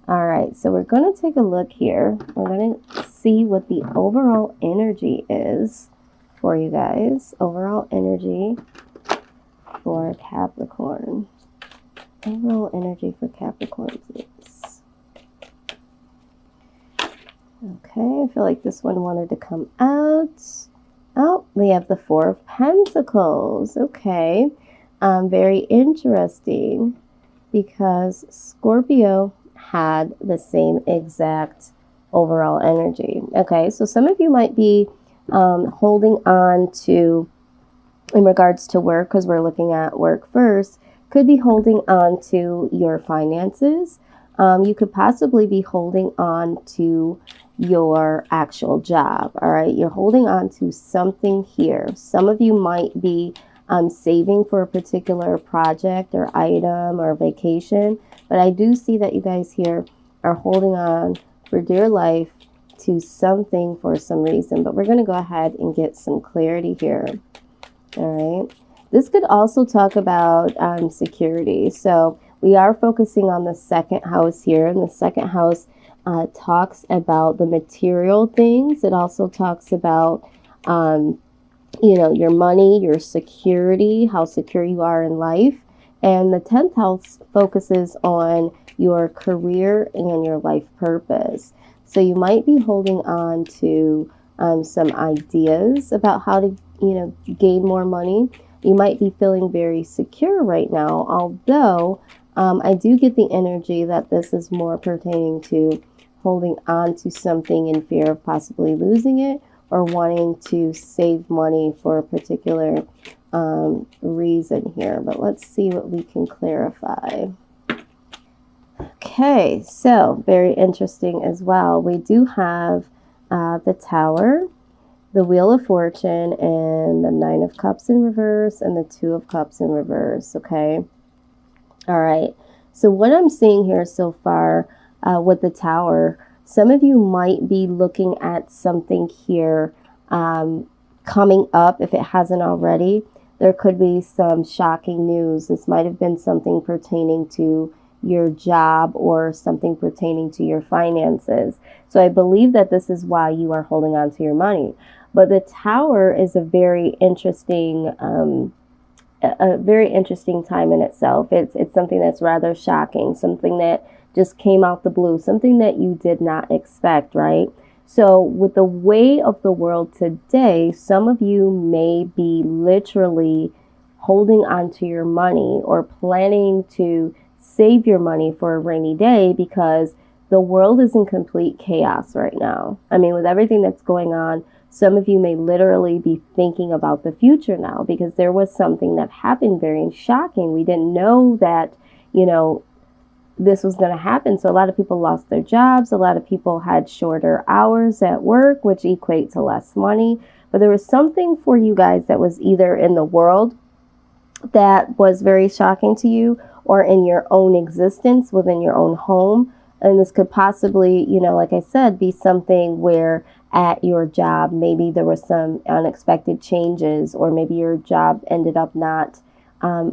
All right, so we're going to take a look here. We're going to see what the overall energy is for you guys. Overall energy for Capricorn. Overall energy for Capricorn, please. Okay, I feel like this one wanted to come out. Oh, we have the Four of Pentacles. Okay, very interesting because Scorpio had the same exact overall energy. Okay, so some of you might be holding on to, in regards to work, because we're looking at work first, could be holding on to your finances. You could possibly be holding on to your actual job. All right, you're holding on to something here. Some of you might be saving for a particular project or item or vacation, but I do see that you guys here are holding on for dear life to something for some reason. But we're going to go ahead and get some clarity here. All right, this could also talk about security. So we are focusing on the second house here, and the second house talks about the material things. It also talks about your money, your security, how secure you are in life. And the 10th house focuses on your career and your life purpose. So you might be holding on to some ideas about how to, gain more money. You might be feeling very secure right now, although I do get the energy that this is more pertaining to holding on to something in fear of possibly losing it, or wanting to save money for a particular reason here. But let's see what we can clarify. Okay, so very interesting as well. We do have the Tower, the Wheel of Fortune, and the Nine of Cups in reverse, and the Two of Cups in reverse. Okay. All right. So what I'm seeing here so far with the Tower, some of you might be looking at something here coming up. If it hasn't already, there could be some shocking news. This might have been something pertaining to your job or something pertaining to your finances. So I believe that this is why you are holding on to your money. But the Tower is a very interesting time in itself. It's something that's rather shocking, something that just came out the blue, something that you did not expect, right? So with the way of the world today, some of you may be literally holding on to your money or planning to save your money for a rainy day, because the world is in complete chaos right now. I mean, with everything that's going on, some of you may literally be thinking about the future now, because there was something that happened very shocking. We didn't know that, this was going to happen. So a lot of people lost their jobs. A lot of people had shorter hours at work, which equate to less money. But there was something for you guys that was either in the world that was very shocking to you, or in your own existence within your own home. And this could possibly, like I said, be something where at your job, maybe there was some unexpected changes, or maybe your job ended up not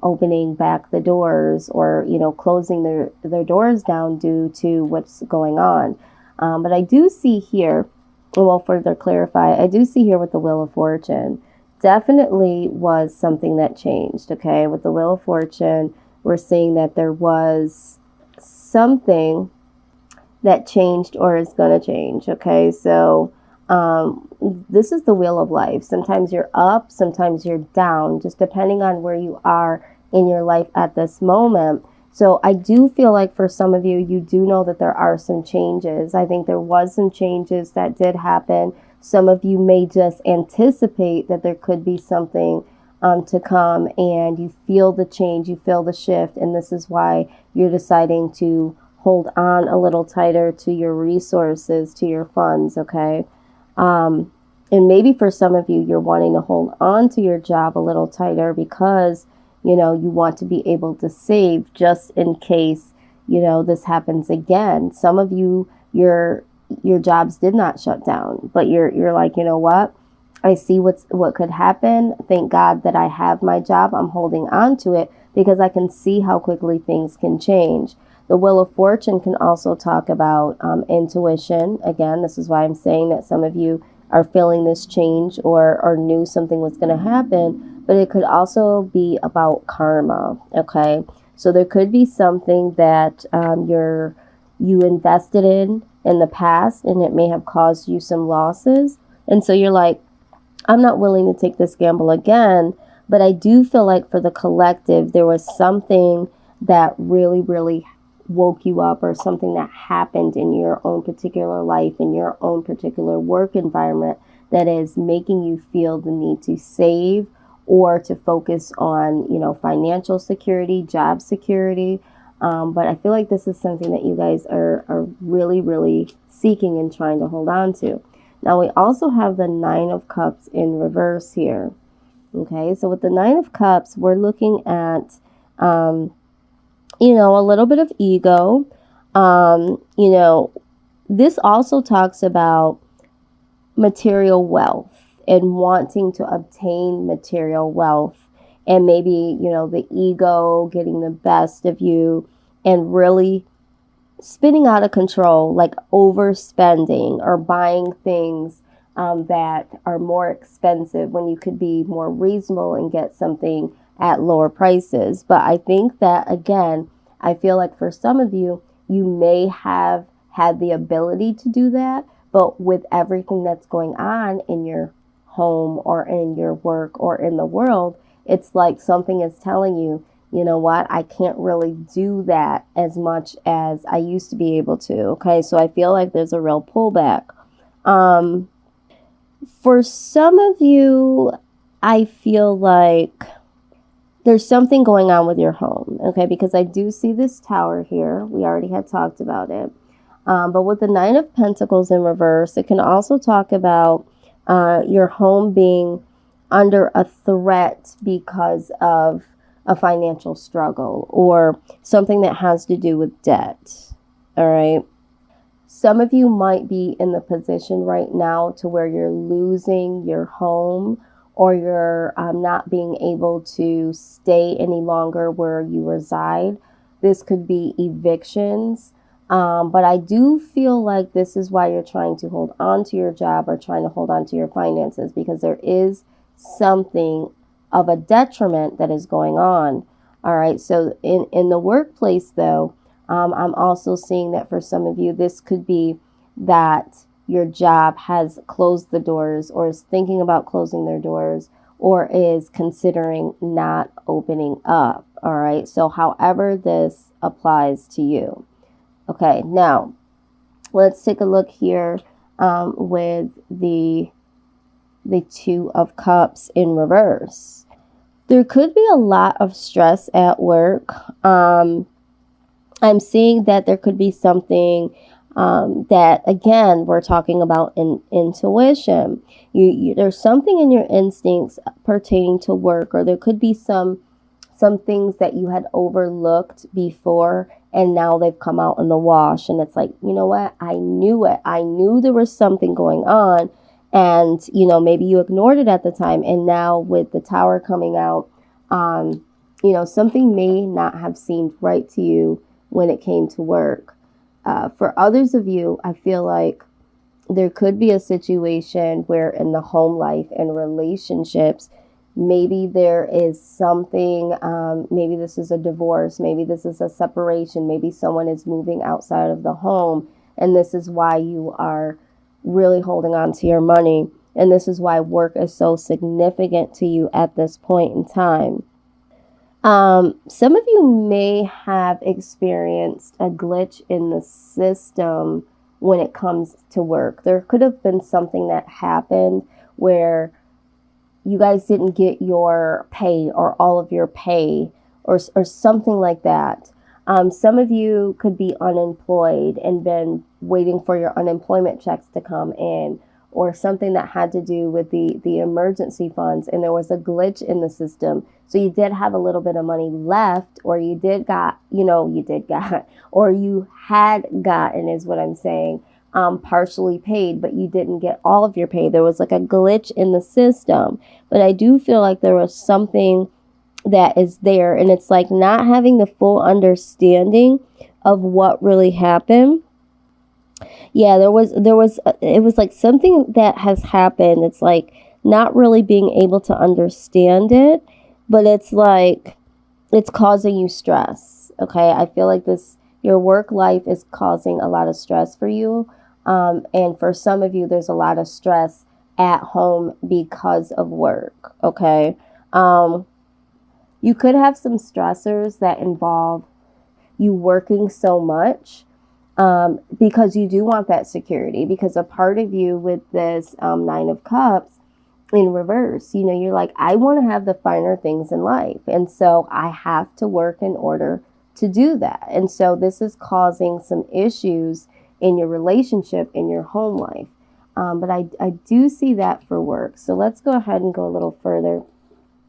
opening back the doors, or, closing their doors down due to what's going on. But I do see here, well, further clarify, I do see here with the Wheel of Fortune, definitely was something that changed. Okay. With the Wheel of Fortune, we're seeing that there was something that changed or is going to change. Okay. So, this is the wheel of life. Sometimes you're up, sometimes you're down, just depending on where you are in your life at this moment. So I do feel like for some of you, you do know that there are some changes. I think there was some changes that did happen. Some of you may just anticipate that there could be something to come, and you feel the change, you feel the shift, and this is why you're deciding to hold on a little tighter to your resources, to your funds. Okay. And maybe for some of you, you're wanting to hold on to your job a little tighter because, you want to be able to save just in case, this happens again. Some of you, your jobs did not shut down, but you're like, you know what? I see what could happen. Thank God that I have my job. I'm holding on to it because I can see how quickly things can change. The Wheel of Fortune can also talk about intuition. Again, this is why I'm saying that some of you are feeling this change or knew something was going to happen, but it could also be about karma, okay? So there could be something that you invested in the past, and it may have caused you some losses. And so you're like, I'm not willing to take this gamble again. But I do feel like for the collective, there was something that really, really woke you up, or something that happened in your own particular life, in your own particular work environment, that is making you feel the need to save or to focus on, financial security, job security. But I feel like this is something that you guys are really, really seeking and trying to hold on to. Now, we also have the Nine of Cups in reverse here. Okay, so with the Nine of Cups, we're looking at, a little bit of ego. This also talks about material wealth and wanting to obtain material wealth, and maybe, the ego getting the best of you and really spinning out of control, like overspending or buying things that are more expensive when you could be more reasonable and get something at lower prices. But I think that, again, I feel like for some of you, you may have had the ability to do that, but with everything that's going on in your home or in your work or in the world, it's like something is telling you, you know what, I can't really do that as much as I used to be able to. Okay, so I feel like there's a real pullback. For some of you, I feel like there's something going on with your home, okay? Because I do see this tower here. We already had talked about it. But with the Nine of Pentacles in reverse, it can also talk about your home being under a threat because of a financial struggle or something that has to do with debt, all right? Some of you might be in the position right now to where you're losing your home, or you're not being able to stay any longer where you reside. This could be evictions. But I do feel like this is why you're trying to hold on to your job or trying to hold on to your finances, because there is something of a detriment that is going on. All right. So in the workplace, though, I'm also seeing that for some of you, this could be that your job has closed the doors, or is thinking about closing their doors, or is considering not opening up. All right. So however this applies to you. Okay. Now let's take a look here with the Two of Cups in reverse. There could be a lot of stress at work. I'm seeing that there could be something that, again, we're talking about in intuition. There's something in your instincts pertaining to work, or there could be some things that you had overlooked before, and now they've come out in the wash. And it's like, you know what? I knew it. I knew there was something going on. And, maybe you ignored it at the time. And now with the Tower coming out, something may not have seemed right to you when it came to work. For others of you, I feel like there could be a situation where in the home life and relationships, maybe there is something, maybe this is a divorce, maybe this is a separation, maybe someone is moving outside of the home, and this is why you are really holding on to your money, and this is why work is so significant to you at this point in time. Some of you may have experienced a glitch in the system when it comes to work. There could have been something that happened where you guys didn't get your pay or all of your pay or something like that. Some of you could be unemployed and been waiting for your unemployment checks to come in, or something that had to do with the emergency funds, and there was a glitch in the system. So you did have a little bit of money left, or you had gotten, is what I'm saying, partially paid, but you didn't get all of your pay. There was like a glitch in the system. But I do feel like there was something that is there, and it's like not having the full understanding of what really happened. Yeah, it was like something that has happened. It's like not really being able to understand it, but it's like it's causing you stress. Okay, I feel like your work life is causing a lot of stress for you. And for some of you, there's a lot of stress at home because of work. Okay. You could have some stressors that involve you working so much, because you do want that security, because a part of you with this, Nine of Cups in reverse, you're like, I want to have the finer things in life. And so I have to work in order to do that. And so this is causing some issues in your relationship, in your home life. But I do see that for work. So let's go ahead and go a little further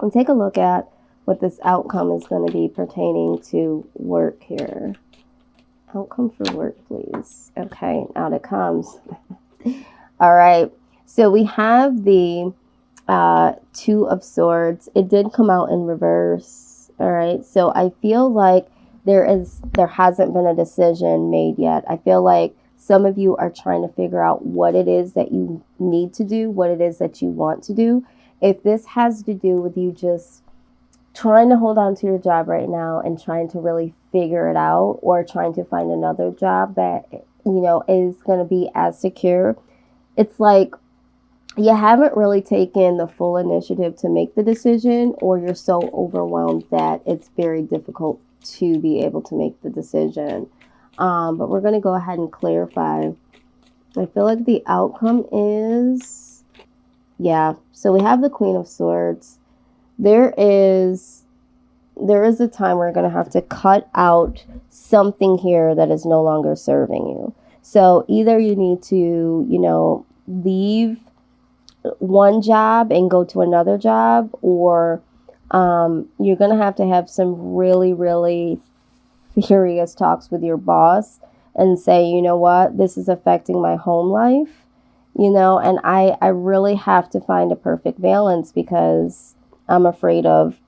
and take a look at what this outcome is going to be pertaining to work here. Outcome for work, please. Okay, out it comes. All right. So we have the Two of Swords. It did come out in reverse. All right. So I feel like there hasn't been a decision made yet. I feel like some of you are trying to figure out what it is that you need to do, what it is that you want to do. If this has to do with you just trying to hold on to your job right now and trying to really figure it out, or trying to find another job that, is going to be as secure, it's like you haven't really taken the full initiative to make the decision, or you're so overwhelmed that it's very difficult to be able to make the decision. But we're going to go ahead and clarify. I feel like the outcome is, yeah. So we have the Queen of Swords. There is a time where you're going to have to cut out something here that is no longer serving you. So either you need to, leave one job and go to another job, or you're going to have some really, really serious talks with your boss and say, you know what, this is affecting my home life, and I really have to find a perfect balance because I'm afraid of,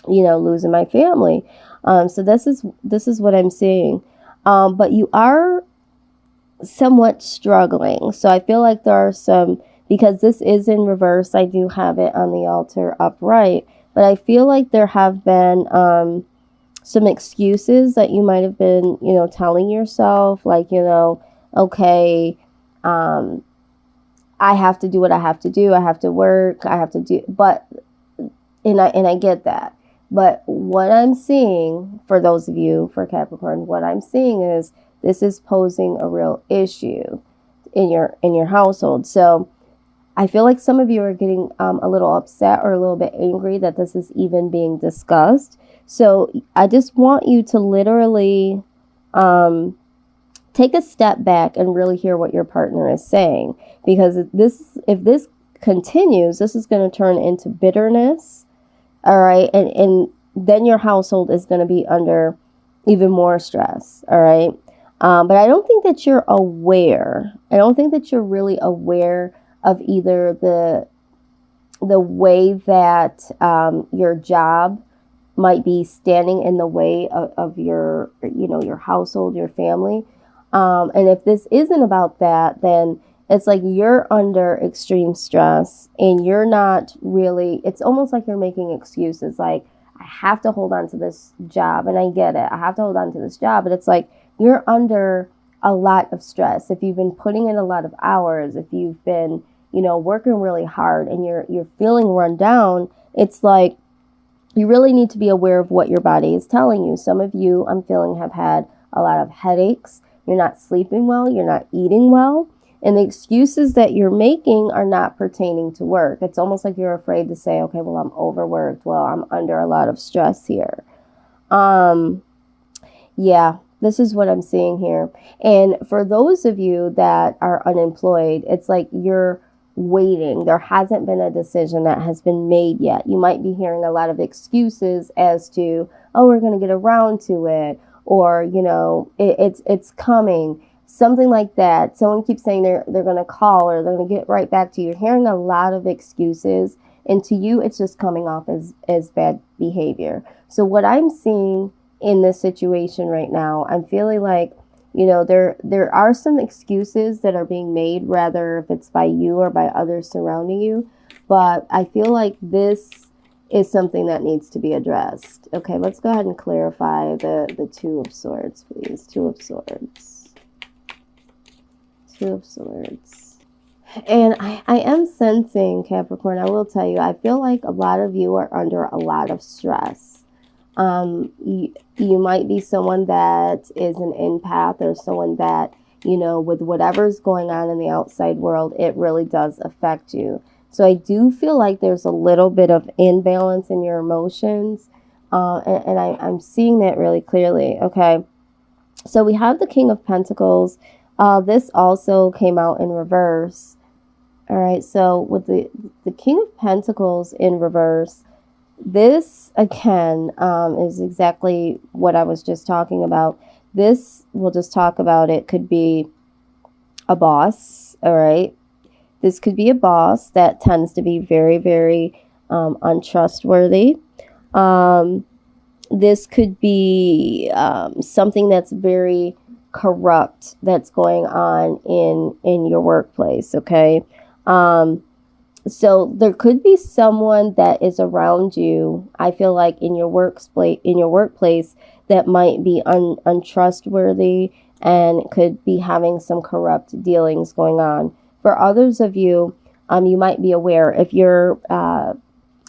losing my family. So this is what I'm seeing. But you are somewhat struggling. So I feel like there are some, because this is in reverse, I do have it on the altar upright, but I feel like there have been some excuses that you might have been, telling yourself, like, okay, I have to do what I have to do. I have to work. I have to do, and I get that. But what I'm seeing, for those of you, for Capricorn, what I'm seeing is this is posing a real issue in your household. So I feel like some of you are getting a little upset or a little bit angry that this is even being discussed. So I just want you to literally take a step back and really hear what your partner is saying. Because if this continues, this is going to turn into bitterness. All right. And then your household is going to be under even more stress. All right. But I don't think that you're aware. I don't think that you're really aware of either the way that your job might be standing in the way of your, your household, your family. And if this isn't about that, then it's like you're under extreme stress and you're not really, it's almost like you're making excuses. Like, I have to hold on to this job, and I get it. I have to hold on to this job, but it's like you're under a lot of stress. If you've been putting in a lot of hours, if you've been, working really hard and you're feeling run down, it's like you really need to be aware of what your body is telling you. Some of you, I'm feeling, have had a lot of headaches. You're not sleeping well. You're not eating well. And the excuses that you're making are not pertaining to work. It's almost like you're afraid to say, okay, well, I'm overworked. Well, I'm under a lot of stress here. Yeah, this is what I'm seeing here. And for those of you that are unemployed, it's like you're waiting. There hasn't been a decision that has been made yet. You might be hearing a lot of excuses as to, oh, we're going to get around to it, or, it's coming. Something like that. Someone keeps saying they're going to call, or they're going to get right back to you. You're hearing a lot of excuses, and to you, it's just coming off as bad behavior. So what I'm seeing in this situation right now. I'm feeling like, you know, there are some excuses that are being made, rather if it's by you or by others surrounding you. But I feel like this is something that needs to be addressed. Okay, let's go ahead and clarify the Two of Swords, please. Two of Swords. Two of Swords. And I am sensing, Capricorn, I will tell you, I feel like a lot of you are under a lot of stress. You might be someone that is an empath, or someone that, you know, with whatever's going on in the outside world, it really does affect you. So I do feel like there's a little bit of imbalance in your emotions. And I'm seeing that really clearly. Okay. So we have the King of Pentacles. This also came out in reverse. All right. So with the King of Pentacles in reverse, this again is exactly what I was just talking about. This, we'll just talk about, it could be a boss. All right. This could be a boss that tends to be very, very untrustworthy. This could be something that's very corrupt that's going on in your workplace. Okay. So there could be someone that is around you, I feel like in your workplace that might be untrustworthy and could be having some corrupt dealings going on. For others of you, you might be aware, if your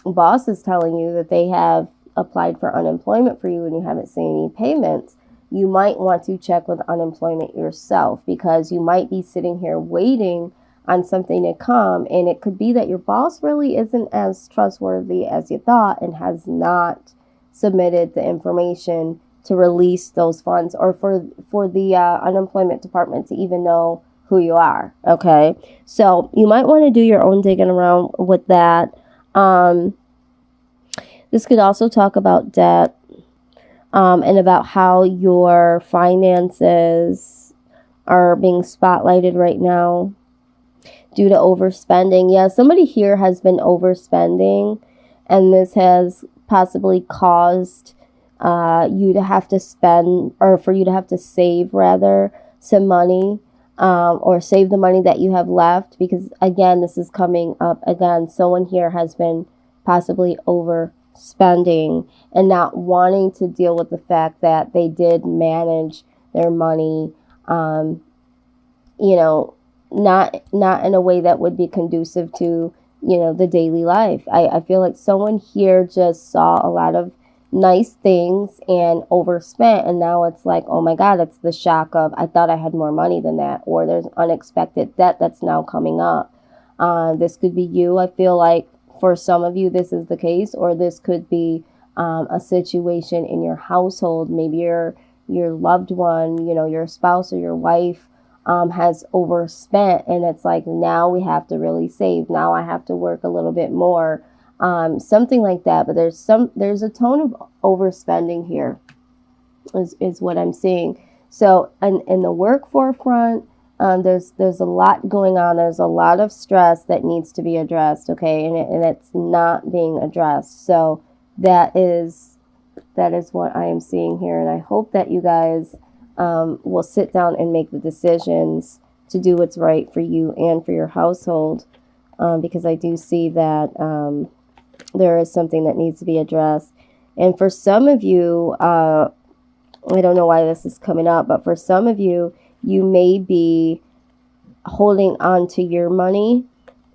boss is telling you that they have applied for unemployment for you and you haven't seen any payments, you might want to check with unemployment yourself, because you might be sitting here waiting on something to come, and it could be that your boss really isn't as trustworthy as you thought and has not submitted the information to release those funds, or for the unemployment department to even know who you are. Okay, so you might want to do your own digging around with that. This could also talk about debt, and about how your finances are being spotlighted right now due to overspending. Yeah, somebody here has been overspending, and this has possibly caused you to have to spend, or for you to have to save rather, some money, or save the money that you have left, because again, this is coming up again. Someone here has been possibly overspending and not wanting to deal with the fact that they did manage their money, you know, not in a way that would be conducive to, you know, the daily life. I feel like someone here just saw a lot of nice things and overspent, and now it's like, oh my God, it's the shock of, I thought I had more money than that, or there's unexpected debt that's now coming up. This could be you. I feel like for some of you this is the case, or this could be a situation in your household. Maybe your loved one, you know, your spouse or your wife has overspent, and it's like, now we have to really save. Now I have to work a little bit more, something like that. But there's a tone of overspending here, is what I'm seeing. So in the work forefront, there's a lot going on. There's a lot of stress that needs to be addressed. Okay, and it's not being addressed. So that is what I am seeing here, and I hope that you guys will sit down and make the decisions to do what's right for you and for your household, because I do see that there is something that needs to be addressed. And for some of you, I don't know why this is coming up, but for some of you, you may be holding on to your money,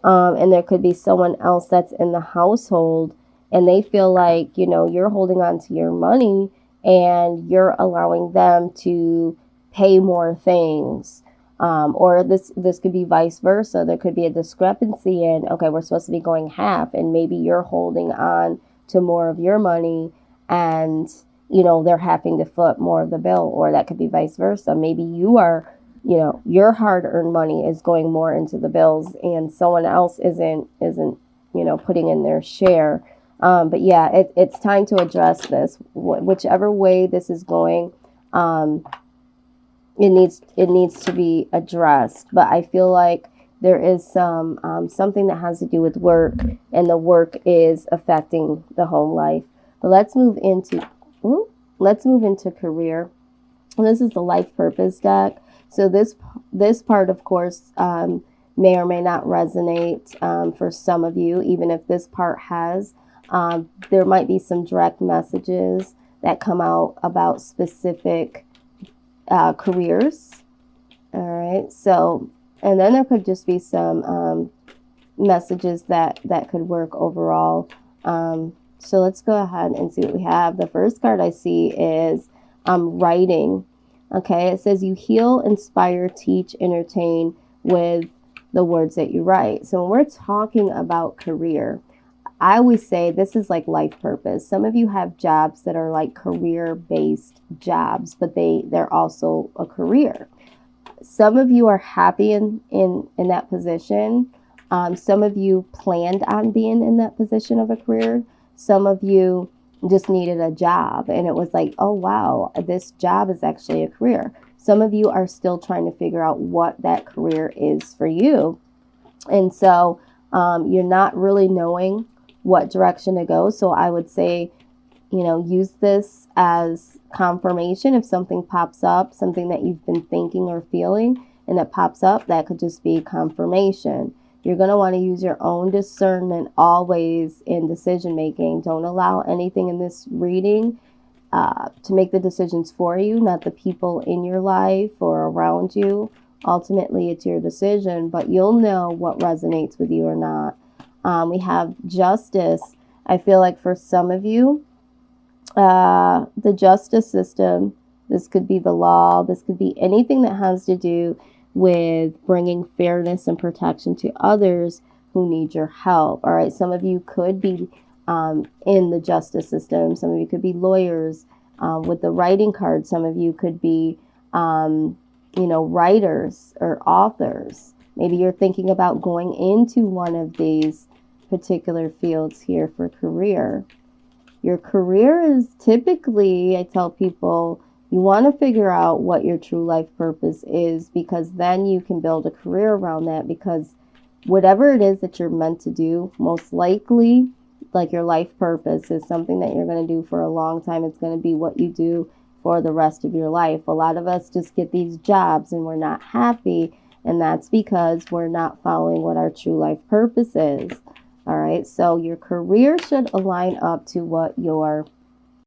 and there could be someone else that's in the household, and they feel like, you know, you're holding on to your money and you're allowing them to pay more things. Or this could be vice versa. There could be a discrepancy in, okay, we're supposed to be going half, and maybe you're holding on to more of your money, and, you know, they're having to foot more of the bill. Or that could be vice versa. Maybe you are, you know, your hard-earned money is going more into the bills, and someone else isn't, you know, putting in their share. But yeah, it's time to address this. Whichever way this is going, it needs to be addressed. But I feel like there is something that has to do with work, and the work is affecting the home life. But let's move into let's move into career. And this is the life purpose deck. So this part, of course, may or may not resonate for some of you, even if this part has. There might be some direct messages that come out about specific careers. All right. So, and then there could just be some messages that could work overall. So let's go ahead and see what we have. The first card I see is writing. Okay, it says you heal, inspire, teach, entertain with the words that you write. So when we're talking about career, I always say this is like life purpose. Some of you have jobs that are like career-based jobs, but they're also a career. Some of you are happy in that position. Some of you planned on being in that position of a career. Some of you just needed a job and it was like, oh wow, this job is actually a career. Some of you are still trying to figure out what that career is for you. And so you're not really knowing what direction to go. So I would say, use this as confirmation. If something pops up, something that you've been thinking or feeling, and it pops up, that could just be confirmation. You're going to want to use your own discernment always in decision making. Don't allow anything in this reading to make the decisions for you, not the people in your life or around you. Ultimately, it's your decision, but you'll know what resonates with you or not. We have justice. I feel like for some of you, the justice system, this could be the law, this could be anything that has to do with bringing fairness and protection to others who need your help. All right, some of you could be in the justice system. Some of you could be lawyers. With the writing card, some of you could be, writers or authors. Maybe you're thinking about going into one of these particular fields here for career. Your career is typically, I tell people, you want to figure out what your true life purpose is, because then you can build a career around that, because whatever it is that you're meant to do, most likely, like your life purpose is something that you're going to do for a long time. It's going to be what you do for the rest of your life. A lot of us just get these jobs and we're not happy, and that's because we're not following what our true life purpose is. All right, so your career should align up to what your